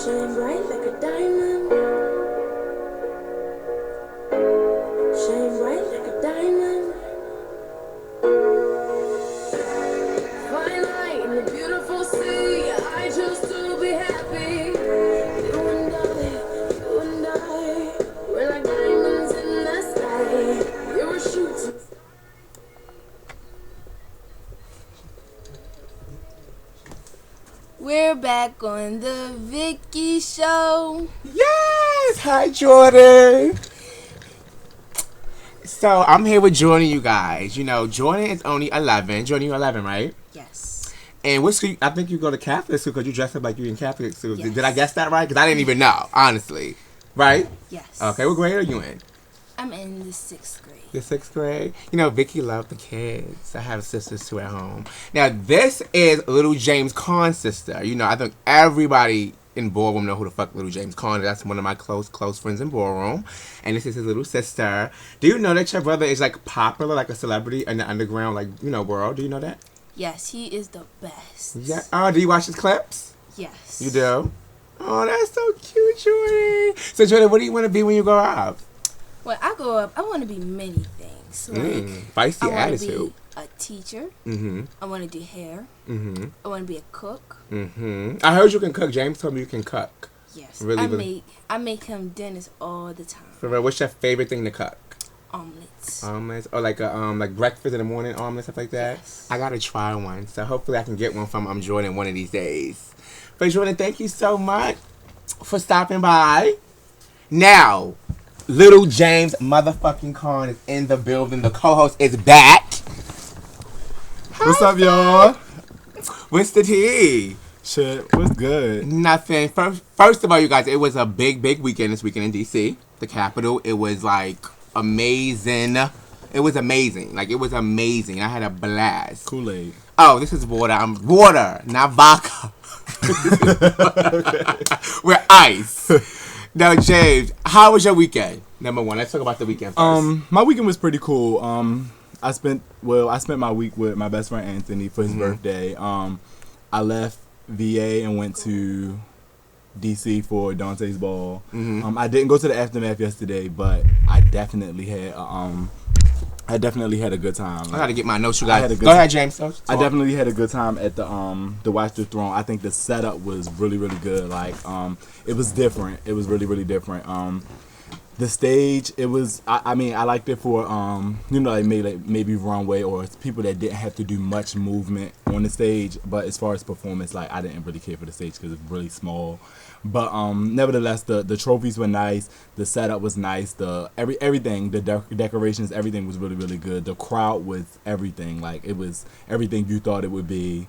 Shine bright like a diamond. Shine bright like a diamond. Fine light in the beautiful sea. I chose to be happy. You and I, we're like diamonds in the sky. You're a shooting star. We're back on the Vicky Show. Yes! Hi, Jordan. So, I'm here with Jordan, you guys. You know, Jordan is only 11. Jordan, you're 11, right? Yes. And what school? I think you go to Catholic school because you dress up like you're in Catholic school. Yes. Did I guess that right? Because I didn't even know, honestly. Right? Yes. Okay, what grade are you in? I'm in the 6th grade. The 6th grade? You know, Vicky loved the kids. I have sisters too at home. Now, this is Little James Cahn's sister. You know, I think everybody in Ballroom know who the fuck Little James Cahn is. That's one of my close friends in Ballroom. And this is his little sister. Do you know that your brother is, like, popular, like a celebrity in the underground, like, you know, world? Do you know that? Yes, he is the best. Yeah. Oh, do you watch his clips? Yes. You do? Oh, that's so cute, Jordan. So, Jordan, what do you want to be when you grow up? When I grow up, I want to be many things. Like, Feisty I want attitude. to be a teacher. Mm-hmm. I want to do hair. Mm-hmm. I want to be a cook. Mm-hmm. I heard you can cook. James told me you can cook. Yes. Really? I make him dinners all the time. For real, what's your favorite thing to cook? Omelets. Omelets? Or like a like breakfast in the morning omelets, stuff like that? Yes. I gotta try one. So hopefully I can get one from Jordan one of these days. But Jordan, thank you so much for stopping by. Now, Little James motherfucking Cahn is in the building. The co-host is back. What's up, y'all? What's the tea? Shit, what's good? Nothing. First of all, you guys, it was a big weekend this weekend in D.C., the Capitol. It was, like, amazing. It was amazing. Like, it was amazing. I had a blast. Kool-Aid. Oh, this is water. I'm water, not vodka. We're ice. Now, James, how was your weekend? Number one, let's talk about the weekend first. My weekend was pretty cool. I spent my week with my best friend Anthony for his birthday. I left VA and went to DC for Dante's ball. I didn't go to the aftermath yesterday, but I definitely had a good time. I gotta get my notes, you guys. Go ahead, James. I definitely had a good time at the Watch the Throne. I think the setup was really, really good. Like, it was different. It was really, really different. The stage, it was. I mean, I liked it for like maybe runway or people that didn't have to do much movement on the stage. But as far as performance, like, I didn't really care for the stage because it's really small. But nevertheless, the trophies were nice. The setup was nice. Everything, the decorations, everything was really, really good. The crowd was everything. Like, it was everything you thought it would be.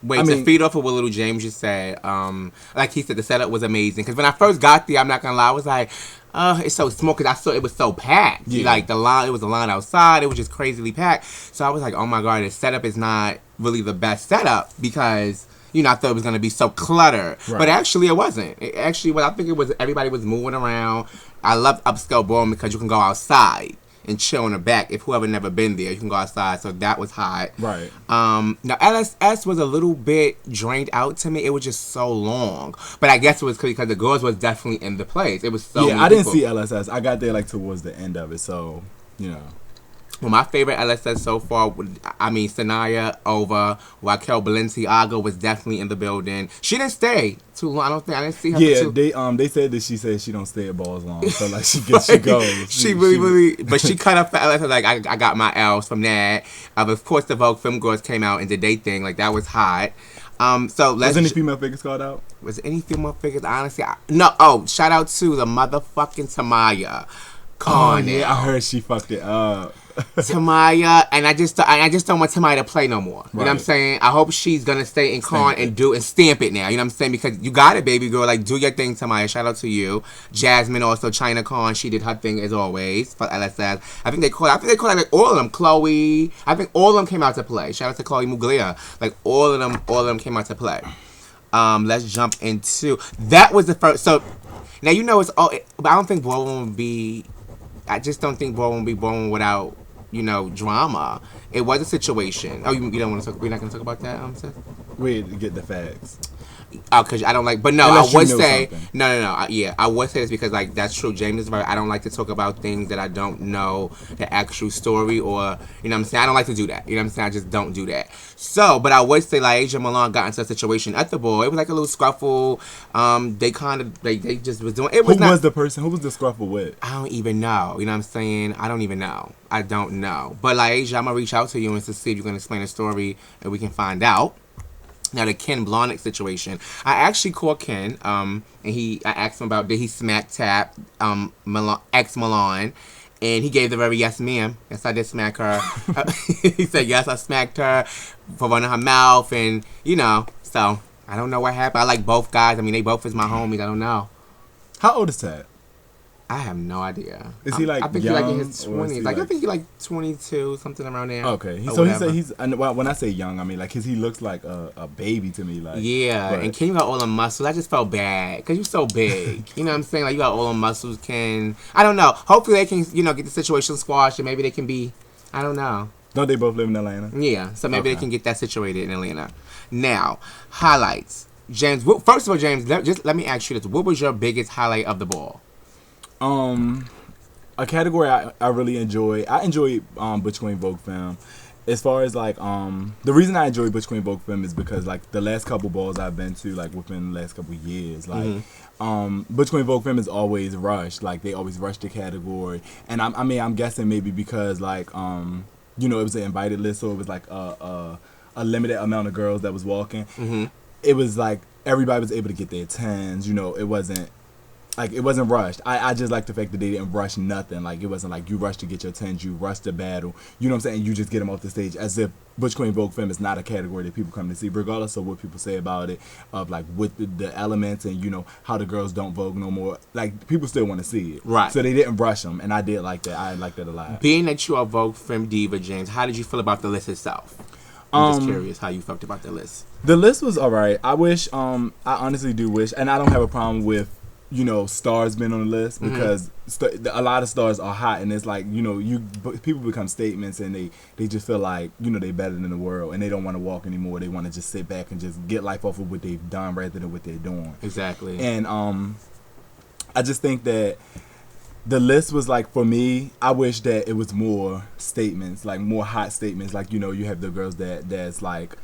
Wait, to feed off of what Little James just said, like he said, the setup was amazing. Because when I first got there, I'm not going to lie, I was like, it's so small because I saw it was so packed. Yeah. Like, it was a line outside. It was just crazily packed. So I was like, oh, my God, the setup is not really the best setup because, you know, I thought it was going to be so cluttered. Right. But actually, it wasn't. I think it was everybody was moving around. I loved upscale ballroom because you can go outside and chill in the back. If whoever never been there, you can go outside. So that was hot. Right. Now LSS was a little bit drained out to me. It was just so long. But I guess it was because the girls was definitely in the place. It was so many I didn't people. see LSS. I got there like towards the end of it. So, you know. Well, my favorite LSS so far, Sanaya over Raquel Balenciaga was definitely in the building. She didn't stay too long. I didn't see her. Yeah, for too. they said that she said she don't stay at balls long, so like she goes. She really, but she cut up for LSS. Like I got my L's from that. Of course, the Vogue Film Girls came out and did their thing. Like that was hot. So was any female figures called out? Was there any female figures? Honestly, no. Oh, shout out to the motherfucking Tamaya. Oh yeah, I heard she fucked it up. Tamaya, and I just don't want Tamaya to play no more. You know what I'm saying? I hope she's gonna stay in Con and stamp it now. You know what I'm saying? Because you got it, baby girl. Like, do your thing, Tamaya. Shout out to you. Jasmine also, China Con. She did her thing as always for LSS. I think they called like all of them. Chloe. I think all of them came out to play. Shout out to Chloe Muglia. Like all of them came out to play. Let's jump into that was the first. So now you know it's all. But I don't think Ballroom would be. I just don't think Ballroom would be Ballroom without, you know, drama. It was a situation. Oh, you don't want to talk? We're not going to talk about that, sis? Wait, get the facts. Because I don't like, but no, Unless I would you know say something. no. Yeah, I would say this because like that's true. James is very. I don't like to talk about things that I don't know the actual story or you know what I'm saying. I don't like to do that. You know what I'm saying. I just don't do that. So, but I would say like Asia Milan got into a situation at the ball. It was like a little scruffle. They kind of they just was doing. It was Who not. was the person? Who was the scruffle with? I don't even know. You know what I'm saying? I don't even know. I don't know. But like Asia, I'm gonna reach out to you and to see if you can explain the story and we can find out. Now the Ken Blahnik situation. I actually called Ken, and I asked him about did he smack tap ex Milan, and he gave the very yes ma'am. Yes, I did smack her. He said yes, I smacked her for running her mouth, and you know. So I don't know what happened. I like both guys. I mean, they both is my homies. I don't know. How old is Tad? I have no idea. Is he like I think young, he's like in his or is 20s. he Like I like- think he's like 22, something around there. Okay, or so he whatever. said he's. And when I say young, I mean like, 'cause he looks like a baby to me. Like Yeah, but- and Ken, you got all the muscles. I just felt bad because you're so big. You know what I'm saying? Like you got all the muscles, Ken. I don't know. Hopefully they can, get the situation squashed and maybe they can be. I don't know. Don't they both live in Atlanta? Yeah, so maybe Okay. they can get that situated in Atlanta. Now, highlights. James, first of all, James, let me ask you this: what was your biggest highlight of the ball? A category I really enjoy. I enjoy Butch Queen Vogue Femme. As far as like the reason I enjoy Butch Queen Vogue Femme is because like the last couple balls I've been to like within the last couple years like Butch Queen Vogue Femme is always rushed. Like they always rush the category, and I'm guessing maybe because like it was an invited list, so it was like a limited amount of girls that was walking. It was like everybody was able to get their tens. It wasn't. Like, it wasn't rushed. I just like the fact that they didn't rush nothing. Like, it wasn't like you rushed to get your tens, you rushed to battle. You know what I'm saying? You just get them off the stage as if Butch Queen Vogue Femme is not a category that people come to see, regardless of what people say about it, of like with the elements and, how the girls don't Vogue no more. Like, people still want to see it. Right. So they didn't rush them, and I did like that. I liked that a lot. Being that you are Vogue Femme Diva, James, how did you feel about the list itself? I'm just curious how you felt about the list. The list was all right. I wish, I honestly do wish, and I don't have a problem with, stars being on the list because a lot of stars are hot, and it's like, people become statements and they just feel like, they better than the world, and they don't want to walk anymore. They want to just sit back and just get life off of what they've done rather than what they're doing. Exactly. And I just think that the list was like, for me, I wish that it was more statements, like more hot statements. Like, you have the girls that's like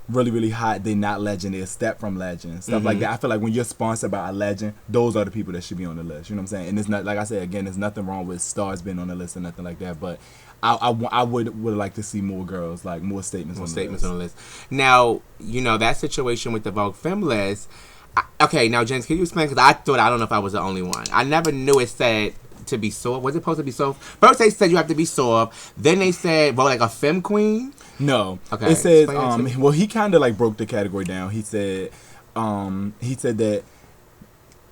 really, really hot. They're not legend. They're a step from legend. Stuff like that. I feel like when you're sponsored by a legend, those are the people that should be on the list. You know what I'm saying? And it's not, like I said, again, there's nothing wrong with stars being on the list or nothing like that. But I would like to see more girls, like more statements on the list. Now, that situation with the Vogue Femme list. Okay, now, James, can you explain? Because I don't know if I was the only one. I never knew it said to be soft. Was it supposed to be soft? First they said you have to be soft. Then they said, well, like a femme queen. No. Okay. It says Explain it to me. well, he kind of like broke the category down. He said that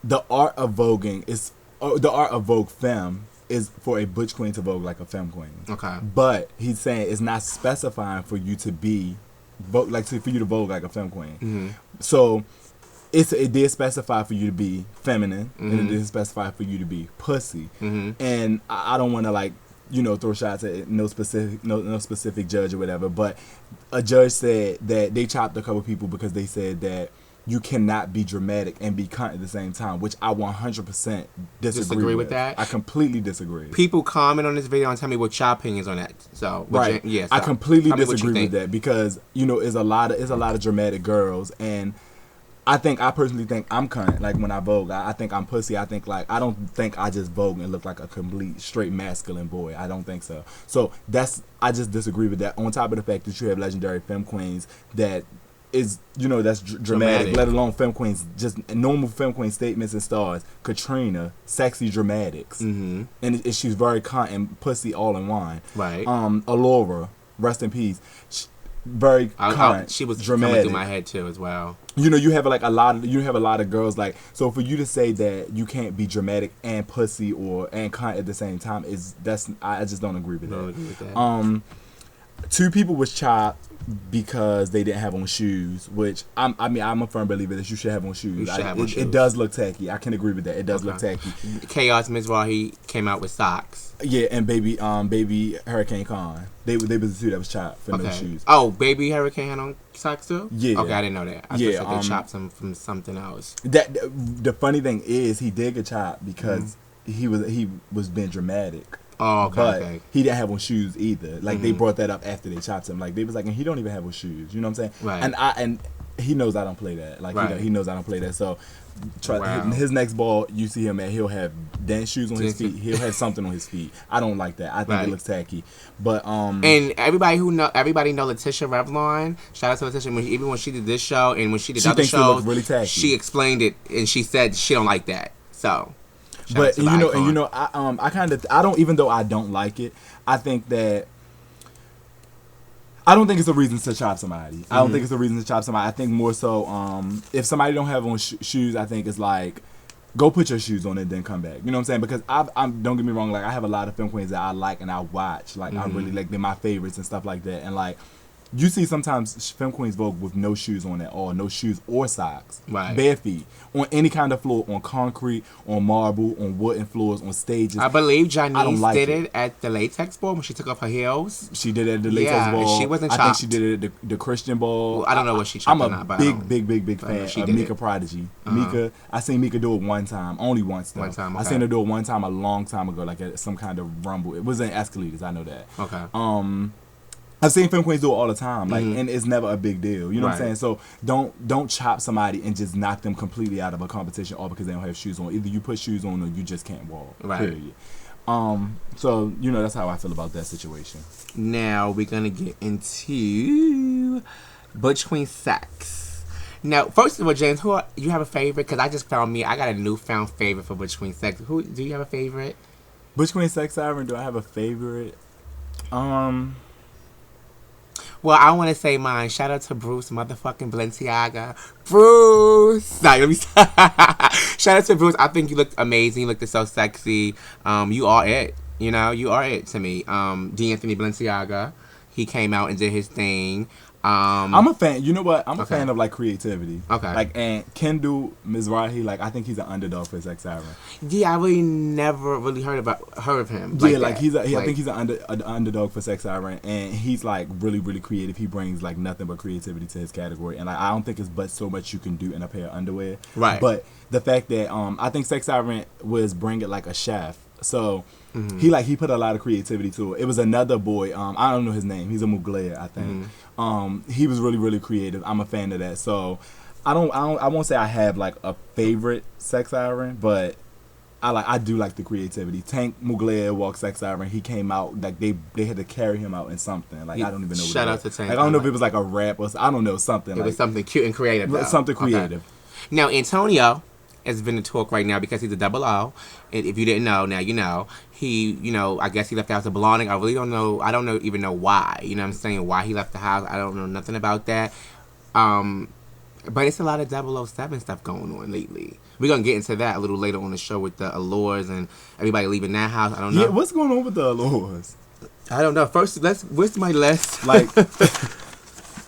the art of voguing is the art of Vogue Femme is for a butch queen to vogue like a femme queen. Okay. But he's saying it's not specifying for you to be for you to vogue like a femme queen. So it did specify for you to be feminine, and it did specify for you to be pussy. And I don't want to like throw shots at no specific judge or whatever, but a judge said that they chopped a couple people because they said that you cannot be dramatic and be cunt at the same time, which I 100% disagree with that? I completely disagree. People comment on this video and tell me what your opinions on that. So, Right. Yeah. I completely tell me what you disagree with think. that because it's a lot of dramatic girls, and I personally think I'm cunt. Like when I vogue, I think I'm pussy. I don't think I just vogue and look like a complete straight masculine boy. I don't think so. So I just disagree with that. On top of the fact that you have legendary femme queens that is that's dramatic, let alone femme queens, just normal femme queen statements and stars. Katrina, sexy dramatics, and she's very cunt and pussy all in one. Right. Alora, rest in peace. Very cunt. She was dramatic. coming through my head too as well. You have like a lot of girls, like, so for you to say that you can't be dramatic and pussy and cunt at the same time I just don't agree with that. Don't agree with that. 2 people was chopped because they didn't have on shoes, which I'm a firm believer that you should have on shoes. You should have on shoes. It does look tacky. I can agree with that. It does look tacky. Chaos Mizrahi came out with socks. Yeah, and baby Hurricane Khan. They was the 2 that was chopped for no shoes. Oh, baby Hurricane had on socks too? Yeah. Okay, I didn't know that. I thought they chopped him from something else. The funny thing is he did get chopped because he was being dramatic. Oh, okay. But he didn't have on shoes either. Like they brought that up after they chopped him. Like they was like, and he don't even have on shoes. You know what I'm saying? Right. And he knows I don't play that. Like right. he knows I don't play that. So his next ball, you see him at, he'll have dance shoes on his feet. He'll have something on his feet. I don't like that. I think it looks tacky. But and everybody know Letitia Revlon. Shout out to Letitia. Even when she did this show and when she did other shows, really tacky. She explained it and she said she don't like that. So. But I don't, even though I don't like it, I think that I don't think it's a reason to chop somebody. I don't think it's a reason to chop somebody. I think more so if somebody don't have on shoes, I think it's like go put your shoes on and then come back. You know what I'm saying? Because I'm don't get me wrong, like I have a lot of film queens that I like and I watch. Like I really like, they're my favorites and stuff like that. And like you see sometimes femme queens vogue with no shoes on at all, no shoes or socks, bare feet, on any kind of floor, on concrete, on marble, on wooden floors, on stages. I believe Janice did it at the Latex Ball when she took off her heels. She did it at the Latex Ball. She wasn't chopped. I think she did it at the Christian Ball. Well, I don't know what she chopped. I'm a big fan of Mika Prodigy. Mika, I seen Mika do it one time, only once though. One time, I seen her do it one time a long time ago, like at some kind of rumble. It wasn't Escalators, I know that. Okay. I've seen film queens do it all the time, like, and it's never a big deal. You know what I'm saying? So don't chop somebody and just knock them completely out of a competition all because they don't have shoes on. Either you put shoes on or you just can't walk. Right. Period. So that's how I feel about that situation. Now we're gonna get into Butch Queen sex. Now, first of all, James, you have a favorite? Because I just found I got a newfound favorite for Butch Queen sex. Who do you have a favorite? Butch Queen sex siren. Do I have a favorite? Well, I want to say mine. Shout out to Bruce motherfucking Balenciaga. Bruce! Nah, let me shout out to Bruce. I think you looked amazing. You looked so sexy. You are it. You know, you are it to me. D. Anthony Balenciaga. He came out and did his thing. I'm a fan. You know what? I'm a fan of like creativity. Okay. Like, and Kendall Mizrahi, like I think he's an underdog for sex siren. Yeah, I really never really heard of him. Yeah, like I think he's an underdog for sex siren, and he's like really creative. He brings like nothing but creativity to his category, and like I don't think it's but so much you can do in a pair of underwear. Right. But the fact that I think sex siren was bring it like a chef. So he put a lot of creativity to it. It was another boy. I don't know his name. He's a Mugler, I think. He was really creative. I'm a fan of that. So I won't say I have like a favorite sex siren, but I do like the creativity. Tank Mugler walked sex siren. He came out like they had to carry him out in something. Like I don't even know. Shout out to Tank. Like I don't know if it was like a rap or I don't know something. It was something cute and creative. Though. Something creative. Okay. Now Antonio has been in talk right now because he's a double O. And if you didn't know, now you know. He, I guess he left the house of belonging. I really don't know. I don't even know why. You know what I'm saying? Why he left the house. I don't know nothing about that. But it's a lot of 007 stuff going on lately. We're going to get into that a little later on the show with the Allures and everybody leaving that house. I don't know. Yeah, what's going on with the Allures? I don't know. First, where's my list? Like,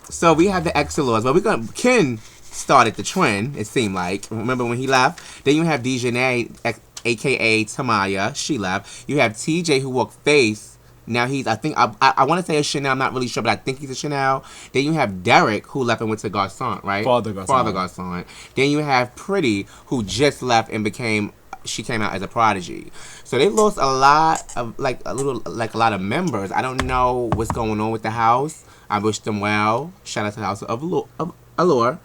so we have the ex-Allures. But Ken started the trend, it seemed like. Remember when he left? Then you have Dejanay, a.k.a. Tamaya. She left. You have TJ who walked Face. Now he's, I think, I want to say a Chanel. I'm not really sure, but I think he's a Chanel. Then you have Derek who left and went to Garcon, right? Father Garcon. Then you have Pretty who just left and she came out as a Prodigy. So they lost a lot of, a lot of members. I don't know what's going on with the house. I wish them well. Shout out to the house of Allure.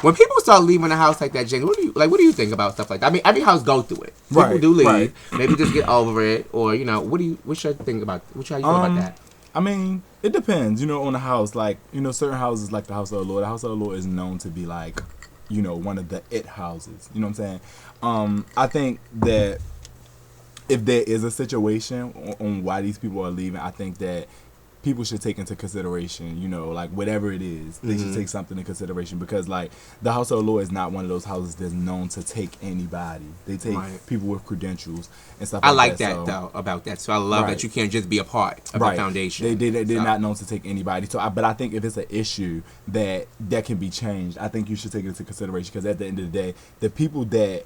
When people start leaving the house like that, James, what do you think about stuff like that? I mean, every house go through it. People do leave. Right. Maybe just get over it, or what's your thing about? How you feel about that? I mean, it depends. On the house, like certain houses like the House of the Lord. The House of the Lord is known to be like, one of the it houses. You know what I'm saying? I think that if there is a situation on why these people are leaving, I think that people should take into consideration, you know, like whatever it is, they should take something into consideration because like the House of Law is not one of those houses that's known to take anybody. They take people with credentials and stuff. I like that so, though about that. So I love that you can't just be a part of the foundation. They're not known to take anybody. So, but I think if it's an issue that can be changed, I think you should take it into consideration because at the end of the day, the people that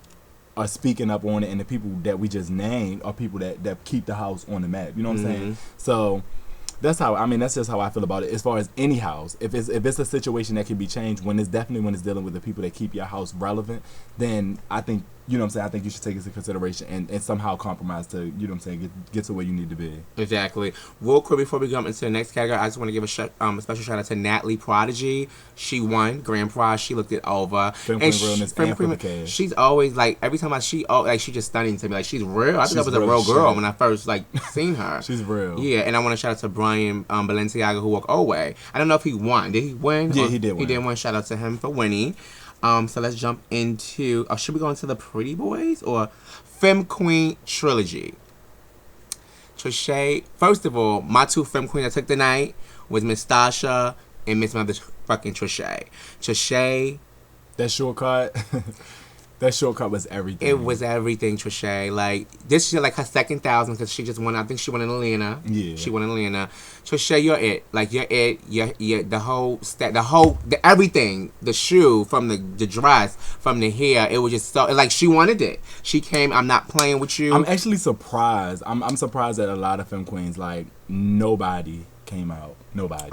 are speaking up on it and the people that we just named are people that keep the house on the map. You know what I'm saying? So that's just how I feel about it. As far as any house, if it's a situation that can be changed, when it's dealing with the people that keep your house relevant, then I think, you know what I'm saying, I think you should take it into consideration and somehow compromise to, you know what I'm saying, get to where you need to be. Exactly. Real quick before we jump into the next category, I just want to give a special shout out to Natalie Prodigy. She won grand prize. She looked it over. Femme Queen realness and for the cash. She's always like every time she's just stunning to me. Like she's real. I thought that was a real girl when I first like seen her. She's real. Yeah, and I want to shout out to Brian Balenciaga who walked away. I don't know if he won. Did he win? Yeah, he did win. He did win. Shout out to him for winning. So let's jump into. Should we go into the Pretty Boys or Femme Queen trilogy? Trisha. First of all, my two Femme Queens I took the night was Miss Stasha and Miss Motherfucking Trisha. Trisha. That shortcut. That shortcut was everything. It was everything, Trisha. Like, this is like her second 1,000 because she just won. I think she won in Atlanta. Yeah. She won in Atlanta. Trisha, you're it. Like, you're it. You're the whole everything. The shoe, from the dress, from the hair. It was just so, like, she wanted it. She came, I'm not playing with you. I'm actually surprised. I'm surprised that a lot of Femme Queens, like, nobody came out. Nobody.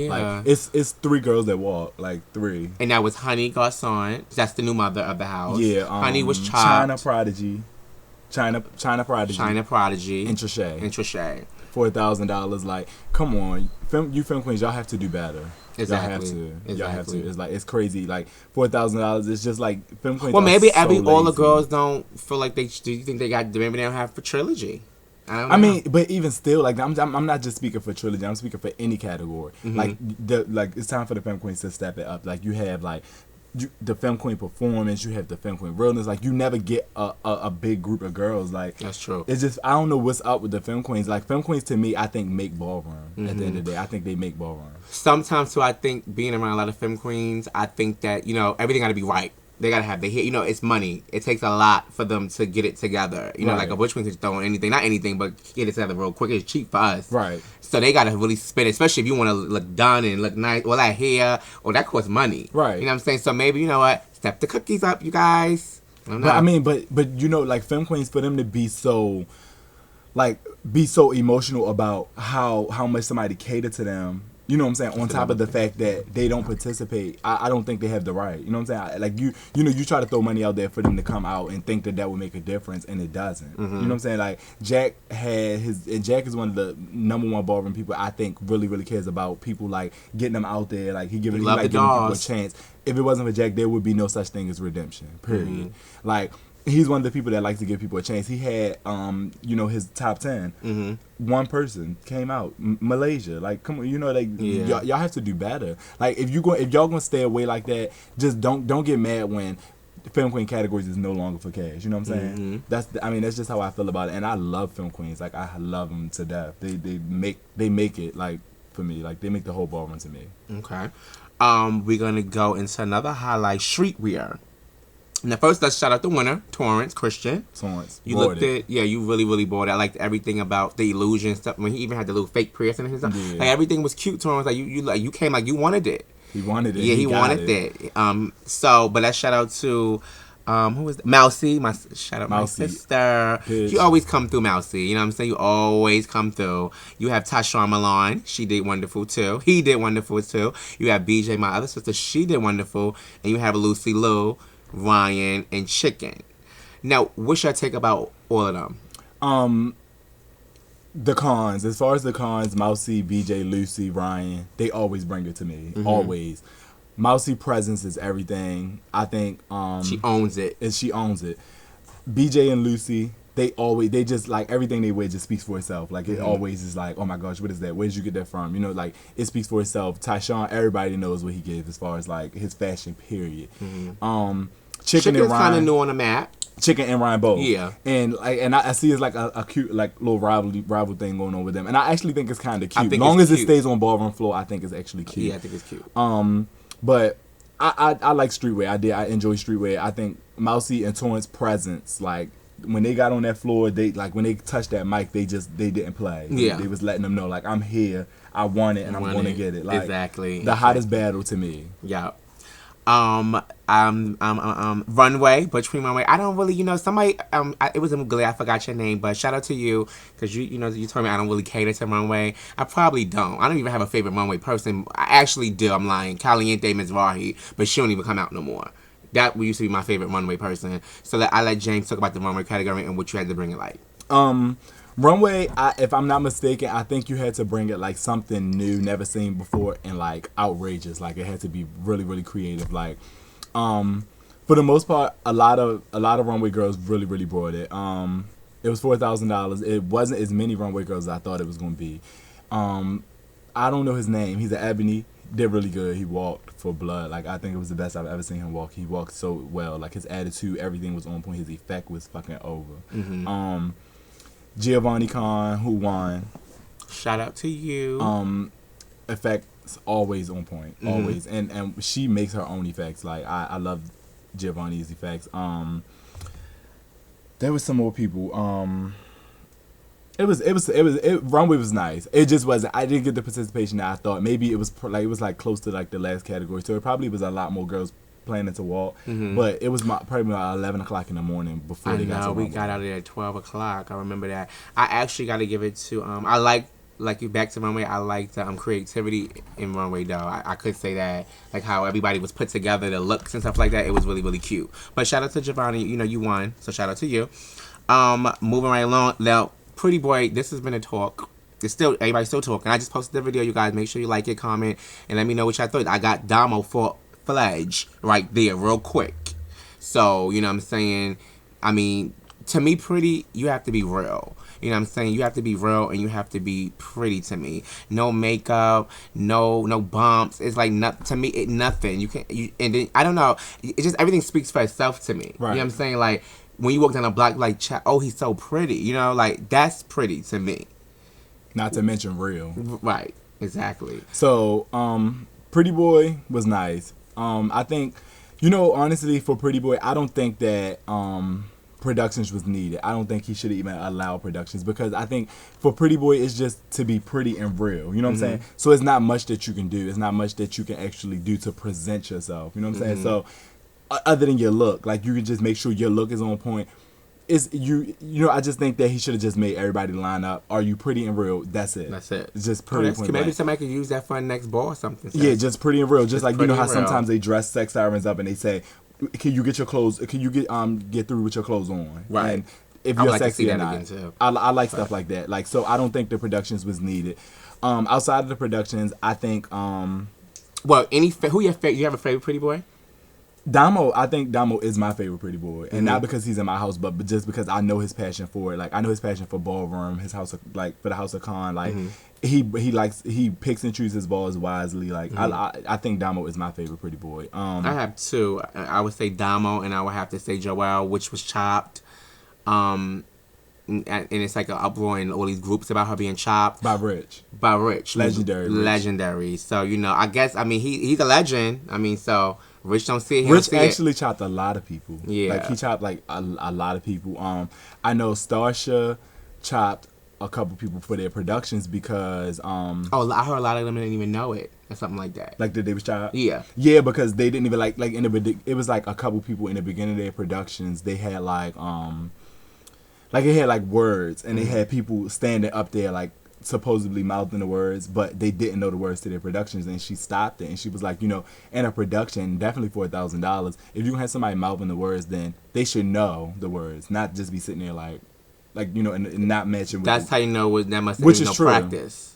Like, it's 3 girls that walk, like 3. And that was Honey Garcon. That's the new mother of the house. Yeah. Honey was chopped. China Prodigy. China Prodigy. And Trisha. $4,000. Like, come on, you Femme Queens, y'all have to do better. Exactly. Y'all have to. It's like, it's crazy. Like, $4,000. It's just like Femme Queens. Well, maybe all the lazy. girls don't feel like they. Do you think maybe they don't have for trilogy? I mean, but even still, like I'm not just speaking for trilogy. I'm speaking for any category. Like it's time for the Femme Queens to step it up. Like you have the Femme Queen performance. You have the Femme Queen realness. Like you never get a big group of girls. Like that's true. It's just I don't know what's up with the Femme Queens. Like Femme Queens to me, I think make ballroom. At the end of the day, I think they make ballroom. Sometimes too, I think being around a lot of Femme Queens, I think that everything got to be right. They gotta have the hit. It's money. It takes a lot for them to get it together. Like a Butch Queen just throwing anything, not anything, but get it together real quick. It's cheap for us, right? So they gotta really spend it, especially if you want to look done and look nice. Or that hair, or that costs money, right? You know what I'm saying? So maybe step the cookies up, you guys. I don't know. But I mean, but like Femme Queens, for them to be so, be so emotional about how much somebody catered to them. You know what I'm saying? On top of the fact that they don't participate, I don't think they have the right. You know what I'm saying? Like you try to throw money out there for them to come out and think that would make a difference, and it doesn't. You know what I'm saying? Like Jack Jack is one of the #1 ballroom people I think really cares about people, like getting them out there. Like he giving people a chance. If it wasn't for Jack, there would be no such thing as redemption. Period. Like. He's one of the people that likes to give people a chance. He had, his top 10. One person came out, Malaysia. Like, come on, y'all have to do better. Like, if y'all gonna stay away like that, just don't get mad when Femme Queen categories is no longer for cash. You know what I'm saying? That's just how I feel about it. And I love Femme Queens. Like, I love them to death. They make it like for me. Like, they make the whole ballroom to me. Okay. We're gonna go into another highlight, streetwear. Now, first, let's shout out the winner, Torrance Christian. You looked at, you really bought it. I liked everything about the illusion stuff. When he even had the little fake piercing in his eye, like everything was cute. Torrance, like you came like you wanted it. He wanted it. Yeah, he wanted it. But let's shout out to who was that? Mousy. Shout out Mousy. My sister. Bitch. You always come through, Mousy. You know what I'm saying? You always come through. You have Tashawn Milan. She did wonderful too. He did wonderful too. You have BJ, my other sister. She did wonderful. And you have Lucy Lou, Ryan, and Chicken. Now, what's your take about all of them? The cons. As far as the cons, Mousy, BJ, Lucy, Ryan, they always bring it to me. Always. Mousy presence is everything. I think she owns it. She owns it. BJ and Lucy, they just like everything they wear just speaks for itself. Like it always is like, oh my gosh, what is that? Where did you get that from? Like it speaks for itself. Tyshawn, everybody knows what he gives as far as like his fashion period. Chicken and Chicken's kind of Ryan. new on the map. Chicken and Ryan both. Yeah. And I see it's like a cute like little rival thing going on with them. And I actually think it's kind of I cute. think Long it's as it cute. stays on ballroom floor, I think it's actually cute. Yeah, I think it's cute. But I like streetwear. I enjoy streetwear. I think Mousy and Torrance presence, like when they got on that floor, they like when they touched that mic, they didn't play. Yeah. They was letting them know like I'm here, I want it, and I'm Want gonna it. get it. Like Exactly. the hottest battle to me. Yeah. Runway, Butch Queen Runway. I don't really, somebody, it was a Mugler, I forgot your name, but shout out to you, because you told me I don't really cater to Runway. I probably don't. I don't even have a favorite Runway person. I actually do. I'm lying. Caliente Mizrahi, but she don't even come out no more. That used to be my favorite Runway person. So I let James talk about the Runway category and what you had to bring it like. Runway, if I'm not mistaken, I think you had to bring it like something new, never seen before, and like outrageous. Like it had to be really, really creative. Like, for the most part, a lot of Runway girls really, really brought it. It was $4,000. It wasn't as many Runway girls as I thought it was gonna be. I don't know his name. He's an Ebony. Did really good. He walked for blood. Like I think it was the best I've ever seen him walk. He walked so well. Like his attitude, everything was on point. His effect was fucking over. Mm-hmm. Giovanni Khan, who won. Shout out to you. Effects always on point, always, and she makes her own effects. Like I love Giovanni's effects. There was some more people. Runway was nice. It just wasn't. I didn't get the participation that I thought. Maybe it was like close to like the last category, so it probably was a lot more girls planning to walk. But it was probably about 11 o'clock in the morning before they got to we Runway. got out of there at 12 o'clock. I remember that. I actually got to give it to, I like you back to Runway, I like the creativity in Runway though. I could say that, like how everybody was put together, the looks and stuff like that, it was really, really cute. But shout out to Giovanni, you won, so shout out to you. Moving right along, now, Pretty Boy, this has been a talk. Everybody's still talking. I just posted the video, you guys, make sure you like it, comment, and let me know what y'all thought. I got Damo for Fledge right there real quick. So, you know what I'm saying? I mean, to me, pretty, you have to be real. You know what I'm saying? You have to be real and you have to be pretty to me. No makeup, no bumps. It's like nothing. And then I don't know. It just everything speaks for itself to me. Right. You know what I'm saying? Like when you walk down a block, like oh, he's so pretty. You know, like that's pretty to me. Not to mention real. Right. Exactly. So, Pretty Boy was nice. I think, honestly, for Pretty Boy, I don't think that productions was needed. I don't think he should even allow productions because I think for Pretty Boy, it's just to be pretty and real. You know what I'm saying? So it's not much that you can do. It's not much that you can actually do to present yourself. You know what I'm saying? So other than your look, like you can just make sure your look is on point. It's I just think that he should have just made everybody line up. Are you pretty and real? That's it. That's it. It's just pretty. Maybe somebody could use that for a next ball or something. So. Yeah, just pretty and real. Just like pretty how and real. sometimes they dress sex sirens up and they say, "Can you get your clothes? Can you get through with your clothes on?" Right. And if I would you're like to sexy see or that not, again, too. I like stuff like that. Like so, I don't think the productions was needed. Outside of the productions, I think Well, who your favorite? You have a favorite Pretty Boy? Damo. I think Damo is my favorite Pretty Boy, and not because he's in my house, but just because I know his passion for it. Like I know his passion for ballroom, his house, like for the House of Con. Like he picks and chooses his balls wisely. Like I think Damo is my favorite Pretty Boy. I have two. I would say Damo, and I would have to say Joelle, which was chopped. And it's like an uproar in all these groups about her being chopped by Rich. Legendary. So I guess he's a legend. So Rich don't see it. Rich actually chopped a lot of people. Yeah, like he chopped like a lot of people. I know Starsha chopped a couple people for their productions because I heard a lot of them didn't even know it or something like that. Like that they was chopped. Yeah, because they didn't even like in the it was like a couple people in the beginning of their productions. They had like it had like words and they had people standing up there like supposedly mouthing the words, but they didn't know the words to their productions, and she stopped it and she was like, in a production, definitely $4,000. If you have somebody mouthing the words, then they should know the words, not just be sitting there like and not matching. That's how you know that must which be is no true. Practice.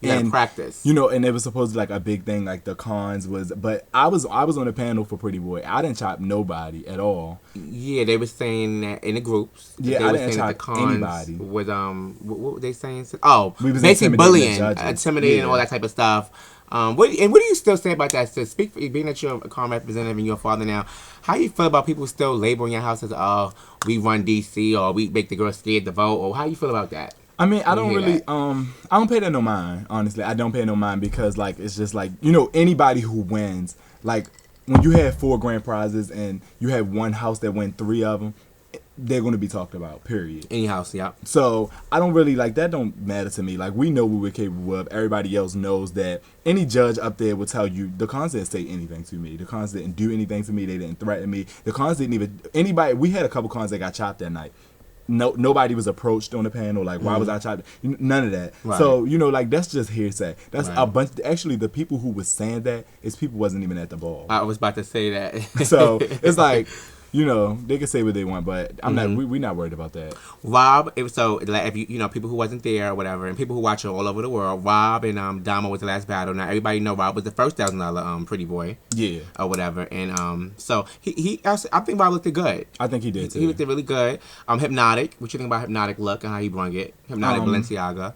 You gotta practice. And it was supposed to be like a big thing, like the cons was. But I was on the panel for Pretty Boy. I didn't chop nobody at all. Yeah, they were saying that in the groups. Yeah, they I were didn't saying chop anybody. With what were they saying? Oh, We was basically intimidating bullying, the judges. intimidating, Yeah. all that type of stuff. What do you still say about that? So speak for being that you're a car representative and your father now. How you feel about people still labeling your house as we run DC or we make the girls scared to vote, or how you feel about that? I mean, I When you don't hear really, that? I don't pay that no mind, honestly. I don't pay no mind because, like, it's just like, anybody who wins, like, when you have 4 grand prizes and you have one house that win 3 of them, they're going to be talked about, period. Any house, yeah. So, I don't really, like, that don't matter to me. Like, we know what we're capable of. Everybody else knows that. Any judge up there will tell you, the cons didn't say anything to me. The cons didn't do anything to me. They didn't threaten me. The cons didn't even, we had a couple cons that got chopped that night. Nobody was approached on the panel like why was I chopped, none of that. Right. So like that's just hearsay. That's Right. a bunch. Actually, the people who was saying that is people wasn't even at the ball. I was about to say that. So it's like they can say what they want, but I'm not. We not worried about that. Rob, if you people who wasn't there or whatever, and people who watch it all over the world, Rob and Dama was the last battle. Now everybody know Rob was the first $1,000 pretty boy. Yeah, Or whatever, and so I think Rob looked good. I think he did too. He looked really good. Hypnotic. What you think about Hypnotic look and how he brung it? Hypnotic Balenciaga.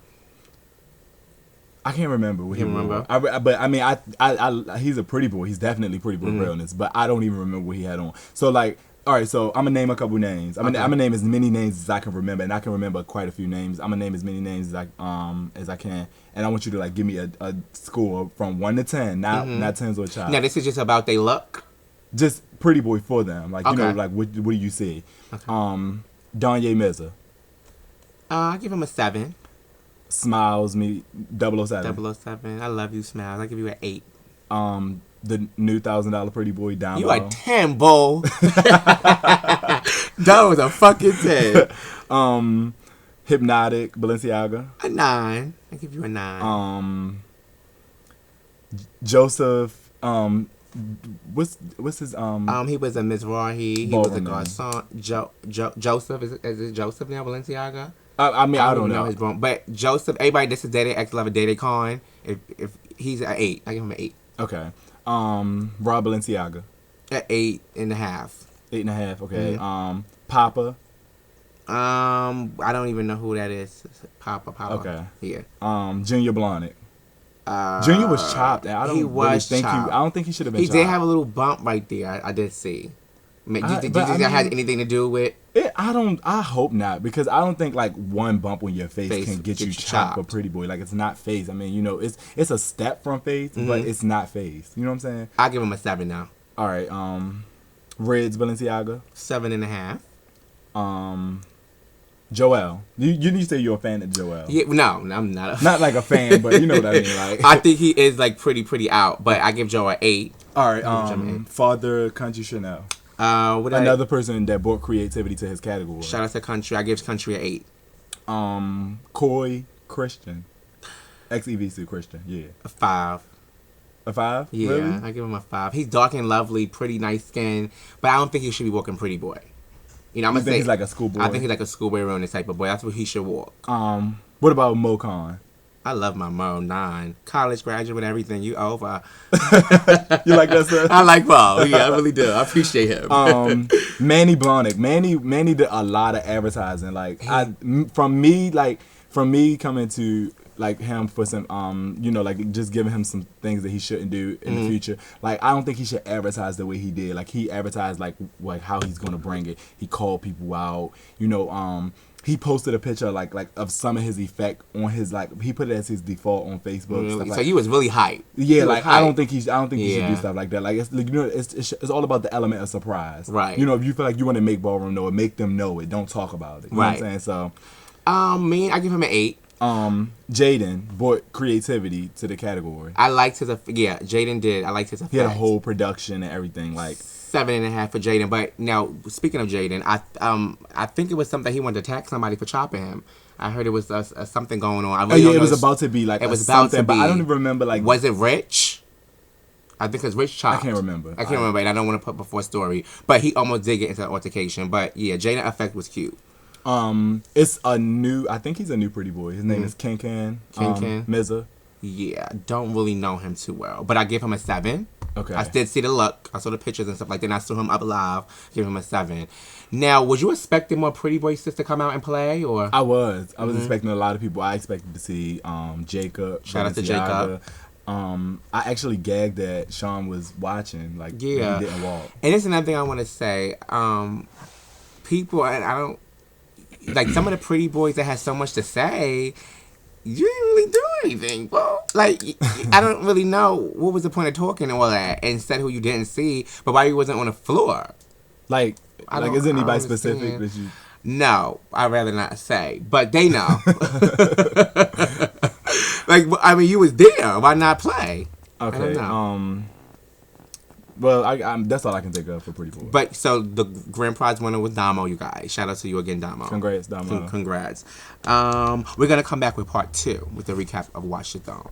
I can't remember what he Can't wore. remember? But I mean, he's a pretty boy. He's definitely pretty boy realness. But I don't even remember what he had on. So like, all right. So I'm gonna name a couple names. I'm gonna name as many names as I can remember, and I can remember quite a few names. I'm gonna name as many names as I can, and I want you to like give me a score from 1 to 10. Not tens or child. Now this is just about they look. Just pretty boy for them. Like Okay. like what do you see? Danye Mizza. I give him a 7. Smiles me 007. 007. I love you, Smiles. I give you an 8. The new $1,000 pretty boy Damo. You a 10, bull. That was a fucking 10. Hypnotic Balenciaga. A 9. I give you a 9. Joseph. What's his He was a Mizrahi. He was a Ballroom garçon. Joseph is it Joseph now? Balenciaga. I mean I don't know. his bro, but Joseph. Everybody, this is Daddy X Lover Daddy Con. If he's an 8, I give him an 8. Okay. Rob Balenciaga. An 8.5. 8.5. Okay. Papa. I don't even know who that is. Papa. Okay. Yeah. Junior Blahnik. Junior was chopped. I don't he really was think chopped. I don't think he should have been He chopped. did have a little bump right there. I did see. Do you think but that I had mean- anything to do with? I hope not, because I don't think like one bump on your face can get you chopped for chopped. pretty boy. Like it's not face. I mean, it's a step from face, but it's not face. You know what I'm saying? I give him a 7 now. All right. Reds Balenciaga. 7.5. Joel. You need to say you're a fan of Joel. Yeah, no, I'm not. Not like a fan, but you know what I mean. Like I think he is like pretty out, but I give Joe an 8. all right. Father Country Chanel. Another person that brought creativity to his category. Shout out to Country. I give Country an 8. Coy Christian. XEVC Christian. Yeah. A 5. A 5? Yeah, Really? I give him a 5. He's dark and lovely, pretty nice skin, but I don't think he should be walking Pretty Boy. I'm You gonna think say he's like a schoolboy? I think he's like a schoolboy realness type of boy. That's what he should walk. What about Mo Khan? I love my Mo 9. College graduate, everything. You over. You like that stuff? I like Mo. Yeah, I really do. I appreciate him. Manny Blahnik. Manny did a lot of advertising. Like from me coming to like him for some like just giving him some things that he shouldn't do in the future. Like I don't think he should advertise the way he did. Like he advertised like how he's gonna bring it. He called people out. He posted a picture like of some of his effect on his he put it as his default on Facebook. Really? Stuff So like, he was really hype. yeah, He was like I don't hype. think he should Yeah. do stuff like that. Like it's all about the element of surprise. Right. If you feel like you want to make ballroom know it, make them know it. Don't talk about it. You know what I'm saying? So Me, I give him an 8. Jaden brought creativity to the category. I liked his. Jaden did. I liked his effects. He had a whole production and everything. Like 7.5 for Jaden. But now, speaking of Jaden, I think it was something he wanted to attack somebody for chopping him. I heard it was something going on. I really don't it know was this- about to be like It was about something, to but be. I don't even remember like. Was it Rich? I think it's Rich chopped. I can't remember. I can't remember, and I don't want to put before story. But he almost did get into an altercation. But yeah, Jaden effect was cute. It's a new. I think he's a new pretty boy. His name is Ken Mizza. Yeah, don't really know him too well, but I give him a 7. Okay. I did see the look. I saw the pictures and stuff like that. And I saw him up live. Give him a 7. Now, was you expecting more Pretty Boy sis to come out and play, or? I was expecting a lot of people. I expected to see Jacob. Shout out to Balenciaga, I actually gagged that Sean was watching. Like, Yeah. he didn't walk. And it's another thing I want to say. People, and I don't like some of the pretty boys that had so much to say. You didn't really do anything, bro. Like, I don't really know what was the point of talking and all that, and said who you didn't see, but why you wasn't on the floor. Like, is I anybody don't specific understand. that you? No, I'd rather not say, but they know. Like, I mean, you was there. Why not play? I don't Okay. know. Well, I'm that's all I can think of for pretty boy. But so the grand prize winner was Damo, you guys. Shout out to you again, Damo. Congrats, Damo. Congrats. We're gonna come back with part 2 with the recap of Watch the Throne.